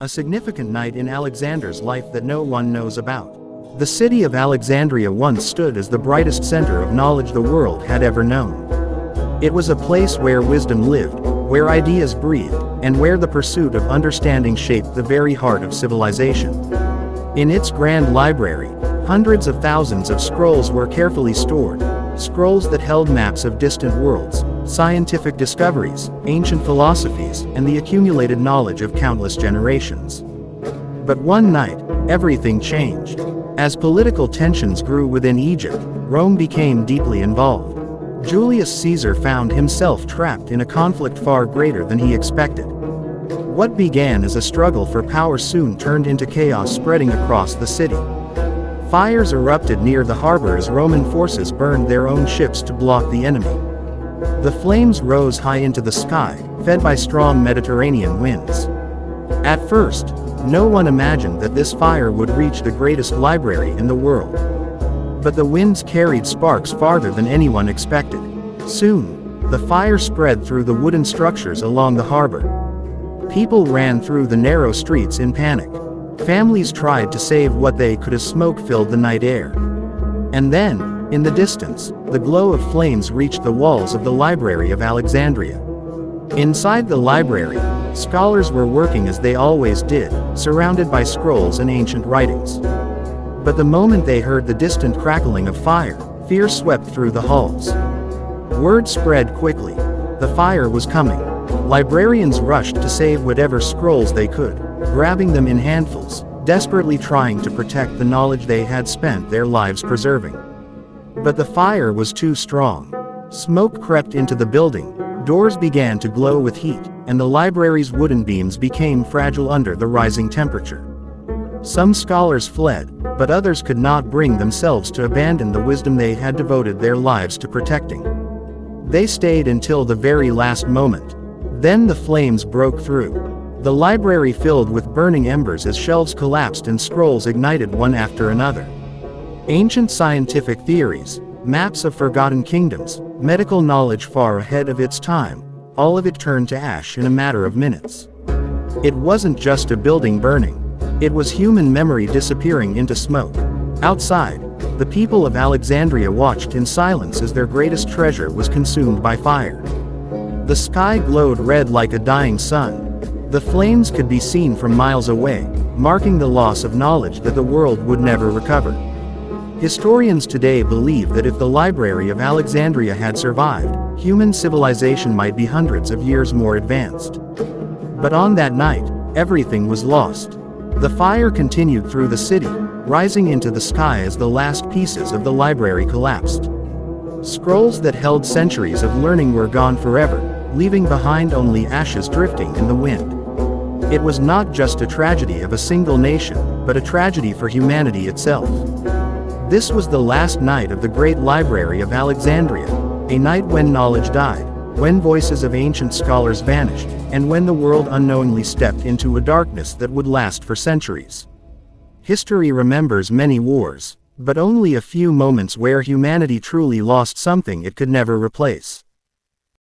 A significant night in Alexander's life that no one knows about. The city of Alexandria once stood as the brightest center of knowledge the world had ever known. It was a place where wisdom lived, where ideas breathed, and where the pursuit of understanding shaped the very heart of civilization. In its grand library, hundreds of thousands of scrolls were carefully stored, scrolls that held maps of distant worlds, scientific discoveries, ancient philosophies, and the accumulated knowledge of countless generations. But one night, everything changed. As political tensions grew within Egypt, Rome became deeply involved. Julius Caesar found himself trapped in a conflict far greater than he expected. What began as a struggle for power soon turned into chaos spreading across the city. Fires erupted near the harbor as Roman forces burned their own ships to block the enemy. The flames rose high into the sky, fed by strong Mediterranean winds. At first, no one imagined that this fire would reach the greatest library in the world. But the winds carried sparks farther than anyone expected. Soon, the fire spread through the wooden structures along the harbor. People ran through the narrow streets in panic. Families tried to save what they could as smoke filled the night air. And then, in the distance, the glow of flames reached the walls of the Library of Alexandria. Inside the library, scholars were working as they always did, surrounded by scrolls and ancient writings. But the moment they heard the distant crackling of fire, fear swept through the halls. Word spread quickly. The fire was coming. Librarians rushed to save whatever scrolls they could, grabbing them in handfuls, desperately trying to protect the knowledge they had spent their lives preserving. But the fire was too strong. Smoke crept into the building, doors began to glow with heat, and the library's wooden beams became fragile under the rising temperature. Some scholars fled, but others could not bring themselves to abandon the wisdom they had devoted their lives to protecting. They stayed until the very last moment. Then the flames broke through. The library filled with burning embers as shelves collapsed and scrolls ignited one after another. Ancient scientific theories, maps of forgotten kingdoms, medical knowledge far ahead of its time, all of it turned to ash in a matter of minutes. It wasn't just a building burning. It was human memory disappearing into smoke. Outside, the people of Alexandria watched in silence as their greatest treasure was consumed by fire. The sky glowed red like a dying sun. The flames could be seen from miles away, marking the loss of knowledge that the world would never recover. Historians today believe that if the Library of Alexandria had survived, human civilization might be hundreds of years more advanced. But on that night, everything was lost. The fire continued through the city, rising into the sky as the last pieces of the library collapsed. Scrolls that held centuries of learning were gone forever, leaving behind only ashes drifting in the wind. It was not just a tragedy of a single nation, but a tragedy for humanity itself. This was the last night of the great library of Alexandria, a night when knowledge died, when voices of ancient scholars vanished, and when the world unknowingly stepped into a darkness that would last for centuries. History remembers many wars, but only a few moments where humanity truly lost something it could never replace.